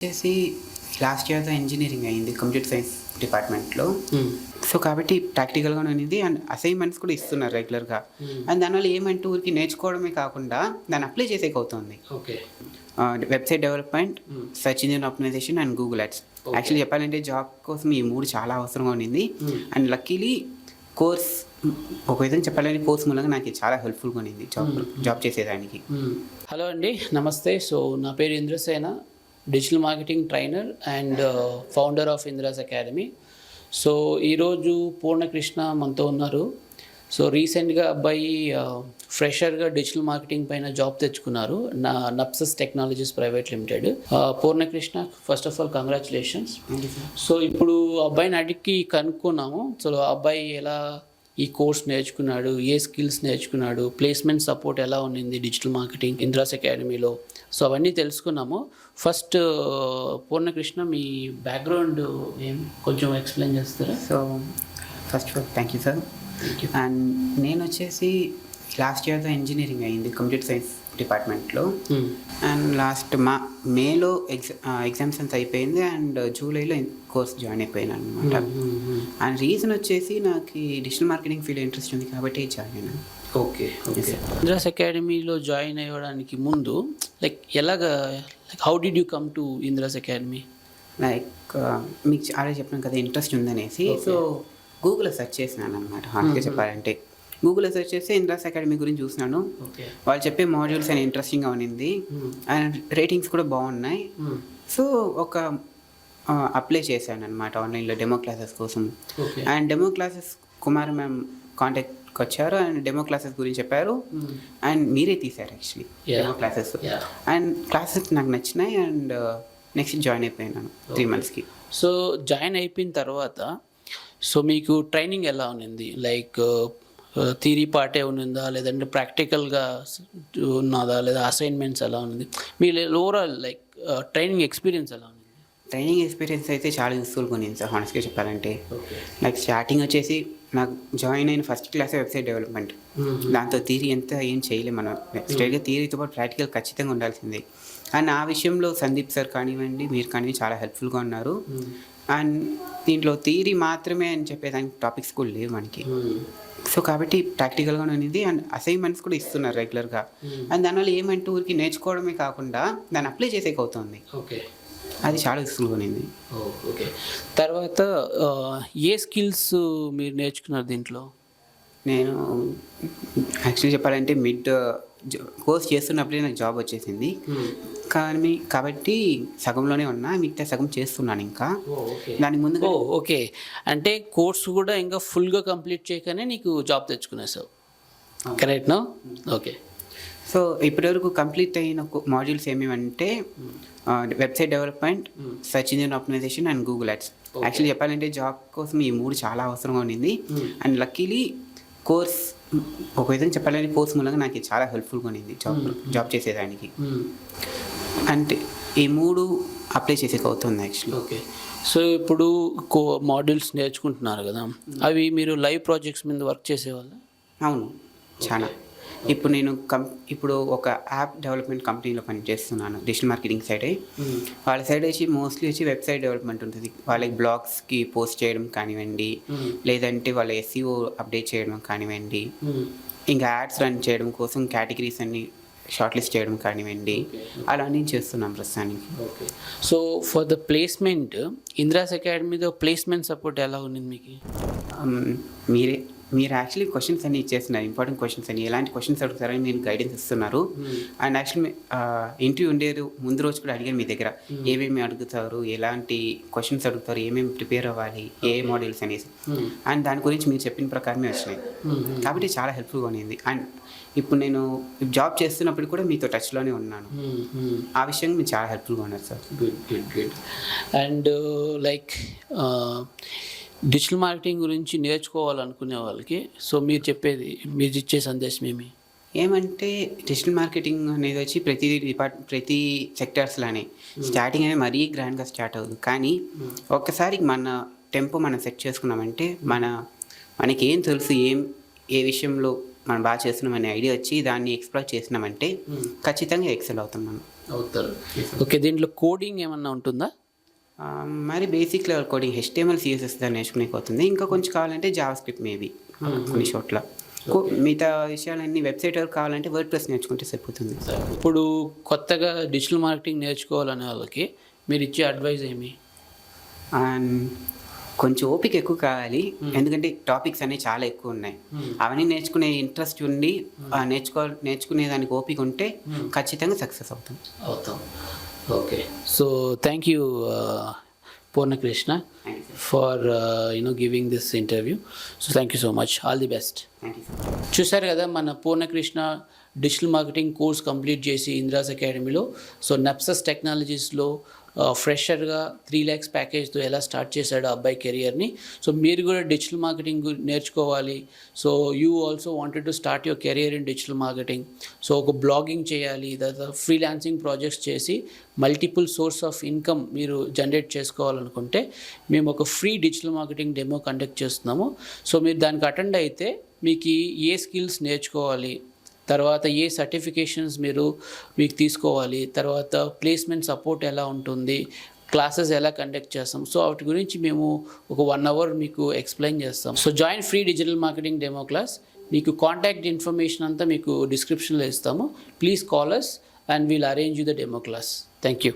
వచ్చేసి last ఇయర్‌తో engineering అయింది computer science డిపార్ట్మెంట్‌లో. హ్మ్. సో, కాబట్టి ప్రాక్టికల్‌గానే ఉన్నింది అండ్ అసైన్‌మెంట్స్ కూడా ఇస్తున్నారు రెగ్యులర్‌గా. అండ్ దానివల్ల ఏమంటే ఊరికే నేర్చుకోవడమే కాకుండా దాన్ని అప్లై చేసేకవుతుంది. Okay. Website development, hmm. Search engine optimisation and Google ads. Okay. Actually చెప్పాలంటే జాబ్ కోసం ఈ 3 చాలా అవసరంగా ఉన్నింది. హ్మ్. అండ్ లక్కీలీ కోర్స్ ఒక విధంగా చెప్పాలంటే కోర్స్ మూలంగా నాకు చాలా హెల్ప్‌ఫుల్‌గా ఉన్నింది జాబ్ చేసేదానికి. హలో అండి, నమస్తే. సో నా పేరు Indrasena, digital marketing trainer and founder of Indras academy. So ఈరోజు పూర్ణకృష్ణ మనతో ఉన్నారు. సో రీసెంట్గా అబ్బాయి ఫ్రెషర్గా డిజిటల్ మార్కెటింగ్ పైన జాబ్ తెచ్చుకున్నారు, నప్సస్ technologies private limited. Purnakrishna, first of all congratulations. So ఇప్పుడు అబ్బాయిని అడిగి కనుక్కున్నాము. సో అబ్బాయి ఎలా ఈ కోర్స్ నేర్చుకున్నాడు, ఏ స్కిల్స్ నేర్చుకున్నాడు, ప్లేస్మెంట్ సపోర్ట్ ఎలా ఉన్నింది డిజిటల్ మార్కెటింగ్ ఇంద్రాస్ అకాడమీలో, సో అవన్నీ తెలుసుకున్నాము. ఫస్ట్ పూర్ణకృష్ణ, మీ బ్యాక్గ్రౌండ్ ఏం కొంచెం ఎక్స్ప్లెయిన్ చేస్తారా? So, first of all thank you sir. And నేను వచ్చేసి లాస్ట్ ఇయర్‌తో ఇంజినీరింగ్ అయింది కంప్యూటర్ సైన్స్ డిపార్ట్మెంట్‌లో. అండ్ మేలో ఎగ్జామ్స్ అంతా అయిపోయింది అండ్ జూలైలో కోర్స్ జాయిన్ అయిపోయాను అనమాట. అండ్ రీజన్ వచ్చేసి నాకు ఈ డిజిటల్ మార్కెటింగ్ ఫీల్డ్ ఇంట్రెస్ట్ ఉంది కాబట్టి జాయిన్ అయినాను. ఓకే. ఇంద్రాస్ అకాడమీలో జాయిన్ అయ్యడానికి ముందు how did you come to Indra's academy? మీకు ఆల్రెడీ చెప్పాను కదా ఇంట్రెస్ట్ ఉందనేసి. సో గూగుల్లో సెర్చ్ చేసినాను అనమాట. హానెస్ట్గా చెప్పాలంటే గూగుల్లో సెర్చ్ చేస్తే ఇంద్రాస్ అకాడమీ గురించి చూసినాను. వాళ్ళు చెప్పే మాడ్యూల్స్ అని ఇంట్రెస్టింగ్గా ఉన్నింది అండ్ రేటింగ్స్ కూడా బాగున్నాయి. సో అప్లై చేశాను అనమాట ఆన్లైన్లో డెమో క్లాసెస్ కోసం. And demo classes Kumar ma'am కాంటాక్ట్కి వచ్చారు అండ్ డెమో క్లాసెస్ గురించి చెప్పారు. అండ్ మీరే తీశారు actually demo classes. And classes నాకు నచ్చినాయి అండ్ నెక్స్ట్ జాయిన్ అయిపోయినాను 3 monthsకి. సో జాయిన్ అయిపోయిన తర్వాత సో మీకు ట్రైనింగ్ ఎలా ఉన్నింది? థియరీ పార్టే ఉన్నిందా, లేదంటే ప్రాక్టికల్గా ఉన్నదా, లేదా అసైన్మెంట్స్ ఎలా ఉంది? మీ ఓవరాల్ ట్రైనింగ్ ఎక్స్పీరియన్స్ ఎలా ఉంది? ట్రైనింగ్ ఎక్స్పీరియన్స్ అయితే చాలా యూస్ఫుల్గా ఉంది సార్ హానెస్ట్గా చెప్పాలంటే. స్టార్టింగ్ వచ్చేసి నాకు జాయిన్ అయిన ఫస్ట్ క్లాసే వెబ్సైట్ డెవలప్మెంట్. దాంతో థియరీ ఎంత ఏం చేయలేము మనం. స్ట్రైట్గా థియరీతో పాటు ప్రాక్టికల్ ఖచ్చితంగా ఉండాల్సిందే. అండ్ ఆ విషయంలో సందీప్ సార్ కానివ్వండి, మీరు కానివ్వండి చాలా హెల్ప్ఫుల్గా ఉన్నారు. అండ్ దీంట్లో థియరీ మాత్రమే అని చెప్పేదానికి టాపిక్స్ కూడా లేవు మనకి. సో కాబట్టి ప్రాక్టికల్గానే ఉన్నది అండ్ అసైన్మెంట్స్ కూడా ఇస్తున్నారు రెగ్యులర్గా. అండ్ దానివల్ల ఏమంటే ఊరికి నేర్చుకోవడమే కాకుండా దాన్ని అప్లై చేసేకవుతుంది. అది చాలా యూస్ఫుల్గా ఉన్నింది. ఓకే. తర్వాత ఏ స్కిల్స్ మీరు నేర్చుకున్నారు దీంట్లో? నేను యాక్చువల్లీ చెప్పాలంటే కోర్స్ చేస్తున్నప్పుడే నాకు జాబ్ వచ్చేసింది. కాబట్టి సగంలోనే ఉన్నా, మిగతా సగం చేస్తున్నాను ఇంకా. దానికి ముందు ఓకే. అంటే కోర్స్ కూడా ఇంకా ఫుల్గా కంప్లీట్ చేయకనే నీకు జాబ్ తెచ్చుకునేసావు, కరెక్ట్నా? ఓకే. సో ఇప్పటివరకు కంప్లీట్ అయిన మాడ్యూల్స్ ఏమేమంటే website development, search engine optimisation and Google ads. Actually చెప్పాలంటే జాబ్ కోసం ఈ 3 చాలా అవసరంగా ఉన్నింది. అండ్ లక్కీలీ కోర్స్ ఒక విధంగా చెప్పాలంటే కోర్స్ మూలంగా నాకు చాలా హెల్ప్ఫుల్గా ఉన్నింది జాబ్ చేసేదానికి. అంటే ఈ 3 అప్లై చేసేకవుతుంది యాక్చువల్లీ. ఓకే. సో ఇప్పుడు మాడ్యూల్స్ నేర్చుకుంటున్నారు కదా, అవి మీరు లైవ్ ప్రాజెక్ట్స్ మీద వర్క్ చేసేవాళ్ళ? అవును, చాలా. ఇప్పుడు నేను ఇప్పుడు ఒక యాప్ డెవలప్మెంట్ కంపెనీలో పనిచేస్తున్నాను డిజిటల్ మార్కెటింగ్ సైడే. వాళ్ళ సైడ్ మోస్ట్లీ వెబ్సైట్ డెవలప్మెంట్ ఉంటుంది. వాళ్ళకి బ్లాగ్స్కి పోస్ట్ చేయడం కానివ్వండి, లేదంటే వాళ్ళ SEO అప్డేట్ చేయడం కానివ్వండి, ఇంకా యాడ్స్ రన్ చేయడం కోసం కేటగిరీస్ అన్ని షార్ట్ లిస్ట్ చేయడం కానివ్వండి, అలా అన్నీ చేస్తున్నాం ప్రస్తుతానికి. Okay. So for the placement Indra's అకాడమీలో ప్లేస్మెంట్ సపోర్ట్ ఎలా ఉంది మీకు? మీరు యాక్చువల్లీ క్వశ్చన్స్ అన్ని ఇచ్చేస్తున్నారు, ఇంపార్టెంట్ క్వశ్చన్స్ అని. ఎలాంటి క్వశ్చన్స్ అడుగుతారని మీరు గైడెన్స్ ఇస్తున్నారు. అండ్ యాక్చువల్లీ ఇంటర్వ్యూ ఉండేది ముందు రోజు కూడా అడిగాను మీ దగ్గర ఏమేమి అడుగుతారు, ఎలాంటి క్వశ్చన్స్ అడుగుతారు, ఏమేమి ప్రిపేర్ అవ్వాలి, ఏ మోడల్స్ అనేసి. అండ్ దాని గురించి మీరు చెప్పిన ప్రకారమే వచ్చినాయి. కాబట్టి చాలా హెల్ప్ఫుల్గా ఉన్నింది. అండ్ ఇప్పుడు నేను జాబ్ చేస్తున్నప్పుడు కూడా మీతో టచ్లోనే ఉన్నాను. ఆ విషయంగా మీరు చాలా హెల్ప్ఫుల్గా ఉన్నారు sir. Good. And digital marketing గురించి నేర్చుకోవాలనుకునే వాళ్ళకి సో మీరు ఇచ్చే సందేశం ఏమంటే డిజిటల్ మార్కెటింగ్ అనేది వచ్చి ప్రతి సెక్టార్స్లోనే స్టార్టింగ్ అనేది మరీ గ్రాండ్గా స్టార్ట్ అవుతుంది. కానీ ఒక్కసారి మన టెంపో మనం సెట్ చేసుకున్నామంటే మనకి ఏం తెలుసు, ఏ విషయంలో మనం బాగా చేస్తున్నాం అనే ఐడియా వచ్చి దాన్ని ఎక్స్ప్లోర్ చేసినామంటే ఖచ్చితంగా ఎక్సెల్ అవుతున్నాం. అవుతారు. ఓకే, దీంట్లో కోడింగ్ ఏమన్నా ఉంటుందా? మరి basic level coding HTML CSS దాన్ని నేర్చుకునేపోతుంది. ఇంకా కొంచెం కావాలంటే జావా స్క్రిప్ట్ మేబీ కొన్ని చోట్ల. మిగతా విషయాలన్నీ వెబ్సైట్ వరకు కావాలంటే వర్డ్ నేర్చుకుంటే సరిపోతుంది. ఇప్పుడు కొత్తగా డిజిటల్ మార్కెటింగ్ నేర్చుకోవాలనే వాళ్ళకి మీరు ఇచ్చే అడ్వైస్ ఏమి? అండ్ కొంచెం ఓపిక ఎక్కువ కావాలి, ఎందుకంటే టాపిక్స్ అనేవి చాలా ఎక్కువ ఉన్నాయి. అవన్నీ నేర్చుకునే ఇంట్రెస్ట్ ఉండి నేర్చుకునే దానికి ఓపిక ఉంటే ఖచ్చితంగా సక్సెస్ అవుతాం. Okay, so thank you Purnakrishna for giving this interview. So thank you so much, all the best. చూశారు కదా, మన Purnakrishna digital marketing course complete చేసి ఇంద్రాస్ అకాడమీలో సో నెప్సస్ టెక్నాలజీస్లో ఫ్రెషర్గా 3 lakhs ప్యాకేజ్తో ఎలా స్టార్ట్ చేశాడు ఆ అబ్బాయి కెరియర్ని. సో మీరు కూడా డిజిటల్ మార్కెటింగ్ నేర్చుకోవాలి. So you also wanted to start your career in digital marketing. So ఒక బ్లాగింగ్ చేయాలి, తర్వాత ఫ్రీలాన్సింగ్ ప్రాజెక్ట్స్ చేసి మల్టిపుల్ సోర్స్ ఆఫ్ ఇన్కమ్ మీరు జనరేట్ చేసుకోవాలనుకుంటే మేము ఒక free digital marketing demo conduct చేస్తున్నాము. సో మీరు దానికి అటెండ్ అయితే మీకు ఏ స్కిల్స్ నేర్చుకోవాలి, తర్వాత ఏ సర్టిఫికేషన్స్ మీకు తీసుకోవాలి, తర్వాత ప్లేస్మెంట్ సపోర్ట్ ఎలా ఉంటుంది, క్లాసెస్ ఎలా కండక్ట్ చేస్తాం, సో వాటి గురించి మేము ఒక 1 hour మీకు ఎక్స్ప్లెయిన్ చేస్తాం. So join free digital marketing demo class. మీకు కాంటాక్ట్ ఇన్ఫర్మేషన్ అంతా మీకు డిస్క్రిప్షన్లో ఇస్తాము. Please call us and we'll arrange you the demo class. Thank you.